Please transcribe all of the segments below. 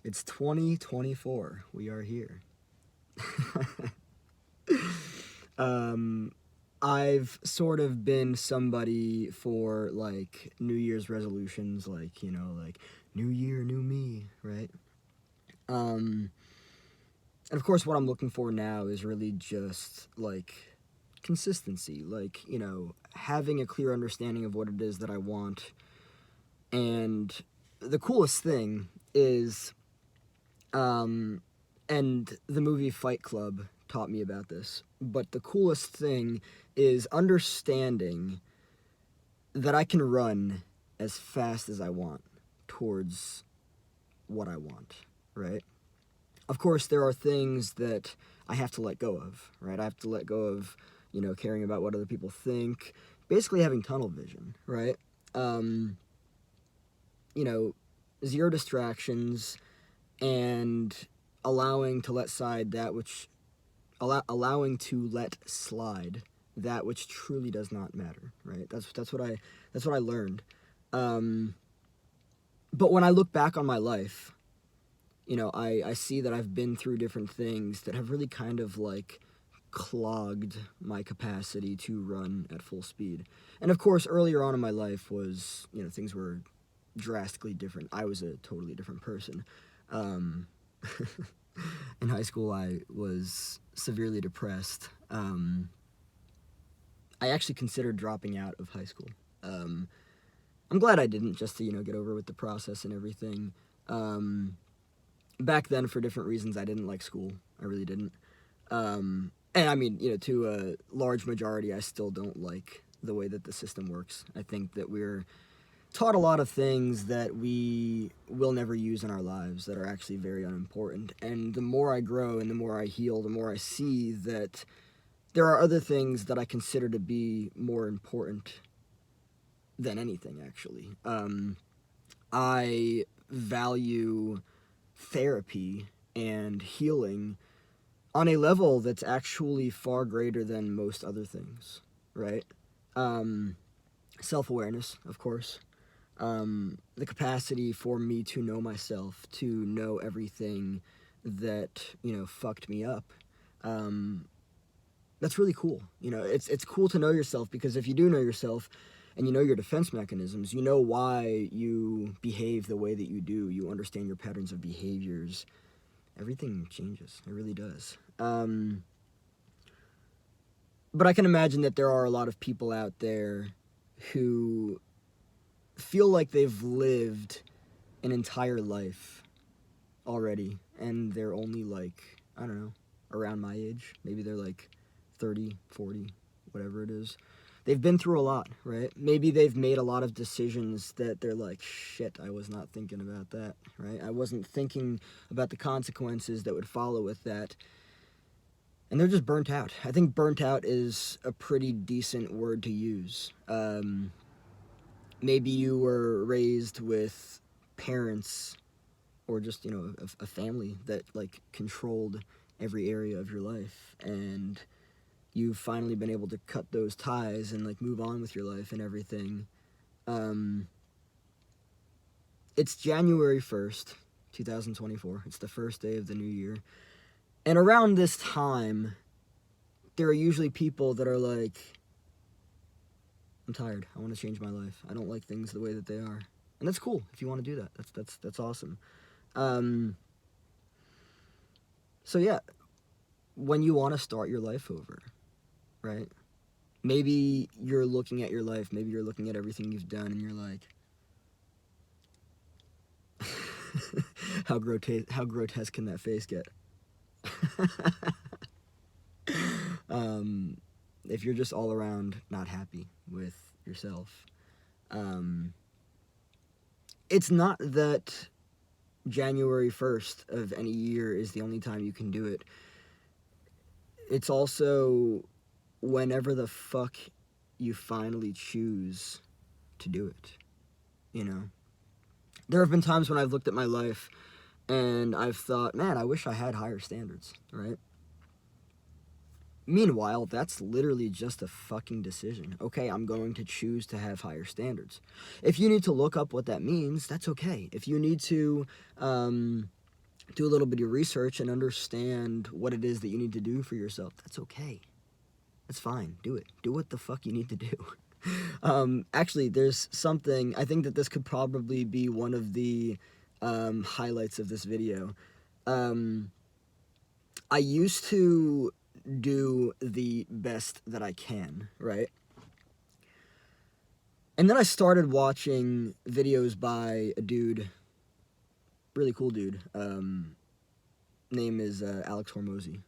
It's 2024. We are here. um, I've sort of been somebody for like New Year's resolutions, like, like New Year, new me, right? Um, and of course, what I'm looking for now is really just like consistency, like, having a clear understanding of what it is that I want. And the coolest thing is, Um, and the movie Fight Club taught me about this. But the coolest thing is understanding that I can run as fast as I want towards what I want, right? Of course, there are things that I have to let go of, right? I have to let go of, caring about what other people think, basically having tunnel vision, right? Um, you know, Zero distractions and allowing to let side that which allowing to let slide that which truly does not matter, right? That's what I learned. um, but when I look back on my life, I see that I've been through different things that have really kind of like clogged my capacity to run at full speed. And of course, earlier on in my life was, things were drastically different. I was a totally different person. um, in high school, I was severely depressed. I actually considered dropping out of high school. Um, I'm glad I didn't, just to get over with the process and everything. Um, Back then, for different reasons, I didn't like school. I really didn't. And I mean, to a large majority, I still don't like the way that the system works. I think that we're taught a lot of things that we will never use in our lives that are actually very unimportant. And the more I grow and the more I heal, the more I see that there are other things that I consider to be more important than anything, actually. I value therapy and healing on a level that's actually far greater than most other things, right? Um, Self awareness, of course. The capacity for me to know myself, to know everything that fucked me up. Um, that's really cool. It's cool to know yourself, because if you do know yourself and you know your defense mechanisms, you know why you behave the way that you do. You understand your patterns of behaviors. Everything changes. It really does. But I can imagine that there are a lot of people out there who feel like they've lived an entire life already, and they're only like, I don't know, around my age. Maybe they're like 30, 40, whatever it is. They've been through a lot, right? Maybe they've made a lot of decisions that they're like, shit, I was not thinking about that, right? I wasn't thinking about the consequences that would follow with that. And they're just burnt out. I think burnt out is a pretty decent word to use. Maybe you were raised with parents, or just a family that like controlled every area of your life, and you've finally been able to cut those ties and like move on with your life and everything. um it's January 1st, 2024. It's the first day of the new year, and around this time there are usually people that are like, I'm tired, I want to change my life, I don't like things the way that they are. And that's cool. If you want to do that, that's awesome. um so yeah, when you want to start your life over, right? Maybe you're looking at your life, maybe you're looking at everything you've done, and you're like, how grotesque can that face get? um, if you're just all around not happy with yourself, um, it's not that January 1st of any year is the only time you can do it. It's also whenever the fuck you finally choose to do it, you know? There have been times when I've looked at my life and I've thought, man, I wish I had higher standards, right? Meanwhile, that's literally just a fucking decision. Okay, I'm going to choose to have higher standards. If you need to look up what that means, that's okay. If you need to, um, do a little bit of research and understand what it is that you need to do for yourself. That's okay. That's fine. Do it. Do what the fuck you need to do. Actually, there's something, I think that this could probably be one of the highlights of this video. I used to do the best that I can, right? And then I started watching videos by a dude, really cool dude. Name is Alex Hormozy.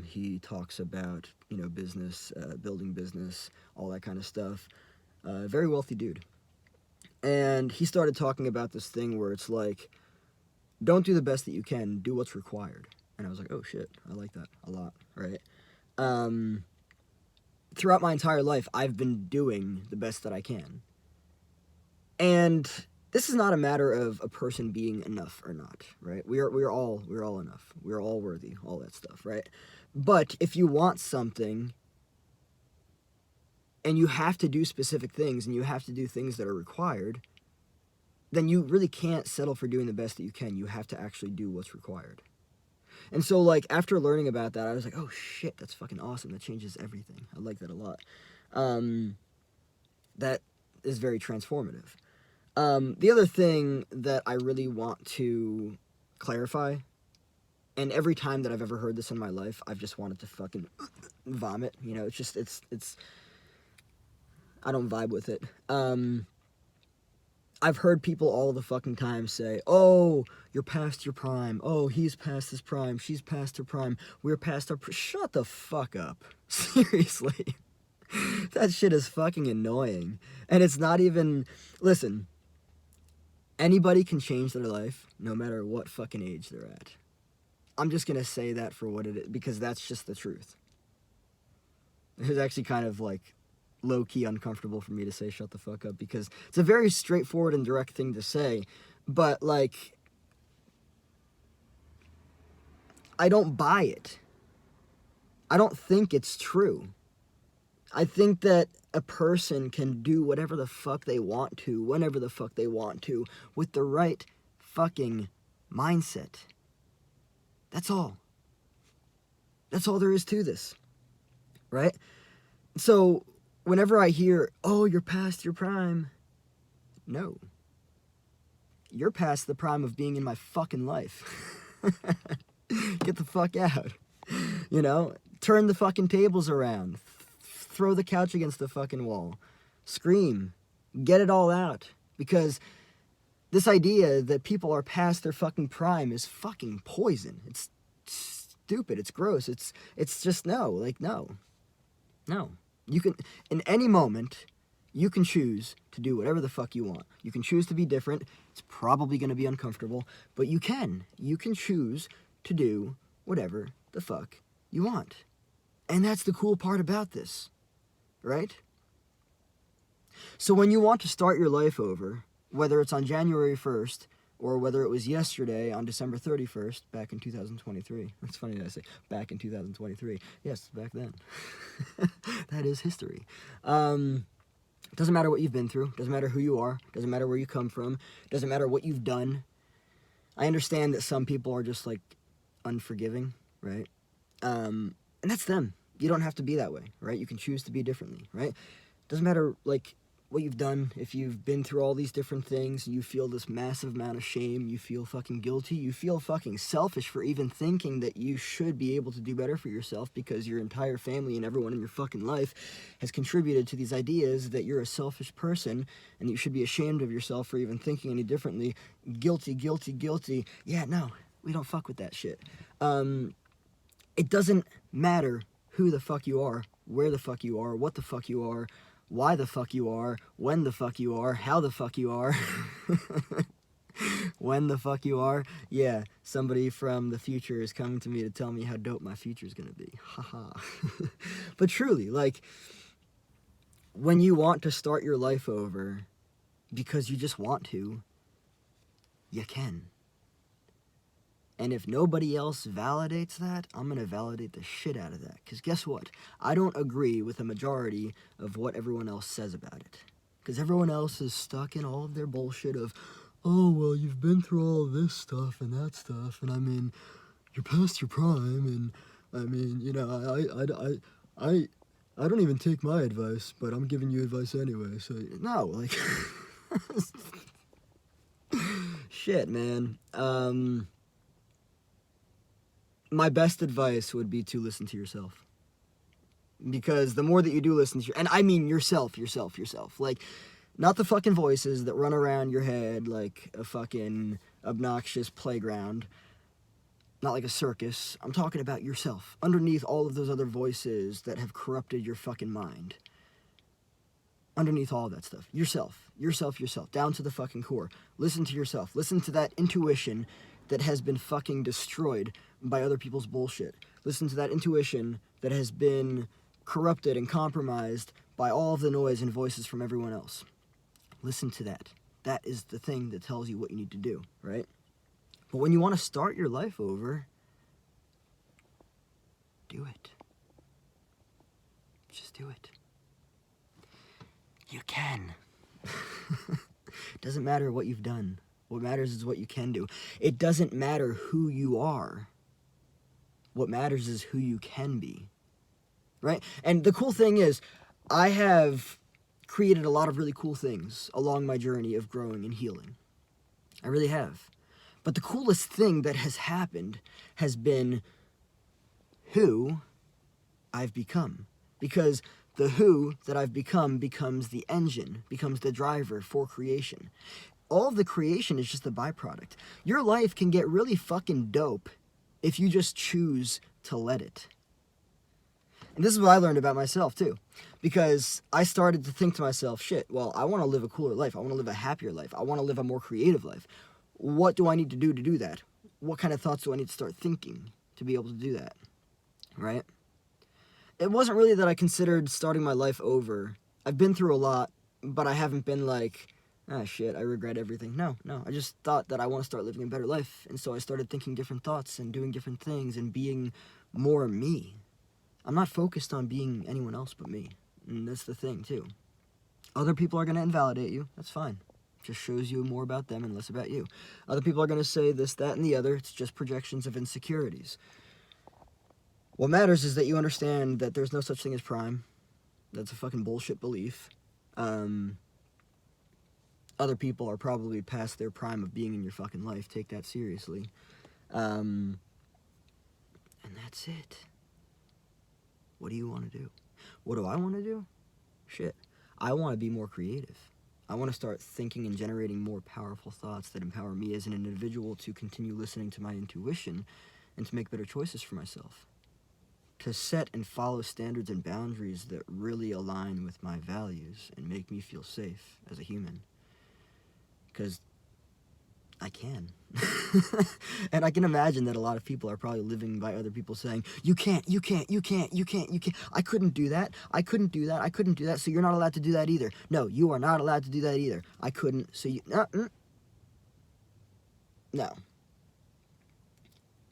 He talks about, business, building business, all that kind of stuff. Very wealthy dude. And he started talking about this thing where it's like, don't do the best that you can, do what's required. And I was like, oh shit, I like that a lot, right? Throughout my entire life, I've been doing the best that I can. And this is not a matter of a person being enough or not, right? We're all enough. We're all worthy, all that stuff, right? But if you want something and you have to do specific things and you have to do things that are required, then you really can't settle for doing the best that you can. You have to actually do what's required. And so, like, after learning about that, I was like, oh shit, that's fucking awesome. That changes everything. I like that a lot. That is very transformative. The other thing that I really want to clarify, and every time that I've ever heard this in my life, I've just wanted to fucking vomit. It's I don't vibe with it. I've heard people all the fucking time say, oh, you're past your prime. Oh, he's past his prime. She's past her prime. We're past our Shut the fuck up. Seriously. That shit is fucking annoying. And it's not even... Listen, anybody can change their life no matter what fucking age they're at. I'm just gonna say that for what it is, because that's just the truth. It was actually kind of like low-key uncomfortable for me to say shut the fuck up, because it's a very straightforward and direct thing to say, but like, I don't buy it. I don't think it's true. I think that a person can do whatever the fuck they want to, whenever the fuck they want to, with the right fucking mindset. That's all. That's all there is to this, right? So whenever I hear, oh, you're past your prime, no. You're past the prime of being in my fucking life. Get the fuck out. Turn the fucking tables around. Throw the couch against the fucking wall. Scream. Get it all out. Because this idea that people are past their fucking prime is fucking poison. It's stupid. It's gross. It's just no. Like, no. No. You can, in any moment, you can choose to do whatever the fuck you want. You can choose to be different. It's probably going to be uncomfortable, but you can. You can choose to do whatever the fuck you want. And that's the cool part about this, right? So when you want to start your life over, whether it's on January 1st or whether it was yesterday on December 31st, back in 2023. It's funny that I say back in 2023. Yes, back then. That is history. Doesn't matter what you've been through. Doesn't matter who you are. Doesn't matter where you come from. Doesn't matter what you've done. I understand that some people are just, like, unforgiving, right? And that's them. You don't have to be that way, right? You can choose to be differently, right? Doesn't matter, like, what you've done. If you've been through all these different things, you feel this massive amount of shame, you feel fucking guilty, you feel fucking selfish for even thinking that you should be able to do better for yourself because your entire family and everyone in your fucking life has contributed to these ideas that you're a selfish person and you should be ashamed of yourself for even thinking any differently. Guilty, guilty, guilty. Yeah, no, we don't fuck with that shit. It doesn't matter who the fuck you are, where the fuck you are, what the fuck you are, why the fuck you are, when the fuck you are, how the fuck you are. When the fuck you are. Yeah, somebody from the future is coming to me to tell me how dope my future is going to be. Haha. But truly, like, when you want to start your life over because you just want to, you can. And if nobody else validates that, I'm going to validate the shit out of that. Because guess what? I don't agree with a majority of what everyone else says about it. Because everyone else is stuck in all of their bullshit of, oh, well, you've been through all this stuff and that stuff, and I mean, you're past your prime, and I mean, you know, I don't even take my advice, but I'm giving you advice anyway, so, no, like, shit, man. My best advice would be to listen to yourself. Because the more that you do listen to and I mean yourself, like, not the fucking voices that run around your head like a fucking obnoxious playground, not like a circus. I'm talking about yourself, underneath all of those other voices that have corrupted your fucking mind. Underneath all that stuff, yourself, down to the fucking core. Listen to yourself. Listen to that intuition that has been fucking destroyed by other people's bullshit. Listen to that intuition that has been corrupted and compromised by all of the noise and voices from everyone else. Listen to that. That is the thing that tells you what you need to do, right? But when you want to start your life over, do it. Just do it. You can. Doesn't matter what you've done. What matters is what you can do. It doesn't matter who you are. What matters is who you can be. Right? And the cool thing is, I have created a lot of really cool things along my journey of growing and healing. I really have. But the coolest thing that has happened has been who I've become. Because the who that I've become becomes the engine, becomes the driver for creation. All of the creation is just a byproduct. Your life can get really fucking dope if you just choose to let it. And this is what I learned about myself, too. Because I started to think to myself, shit, well, I want to live a cooler life. I want to live a happier life. I want to live a more creative life. What do I need to do that? What kind of thoughts do I need to start thinking to be able to do that? Right? It wasn't really that I considered starting my life over. I've been through a lot, but I haven't been like, ah, shit, I regret everything. No. I just thought that I want to start living a better life. And so I started thinking different thoughts and doing different things and being more me. I'm not focused on being anyone else but me. And that's the thing, too. Other people are going to invalidate you. That's fine. It just shows you more about them and less about you. Other people are going to say this, that, and the other. It's just projections of insecurities. What matters is that you understand that there's no such thing as prime. That's a fucking bullshit belief. Other people are probably past their prime of being in your fucking life. Take that seriously. And that's it. What do you want to do? What do I want to do? Shit. I want to be more creative. I want to start thinking and generating more powerful thoughts that empower me as an individual to continue listening to my intuition and to make better choices for myself. To set and follow standards and boundaries that really align with my values and make me feel safe as a human. Because I can. And I can imagine that a lot of people are probably living by other people saying, you can't. I couldn't do that, so you're not allowed to do that either. No, you are not allowed to do that either. I couldn't, so you... No.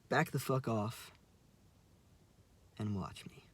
Back the fuck off and watch me.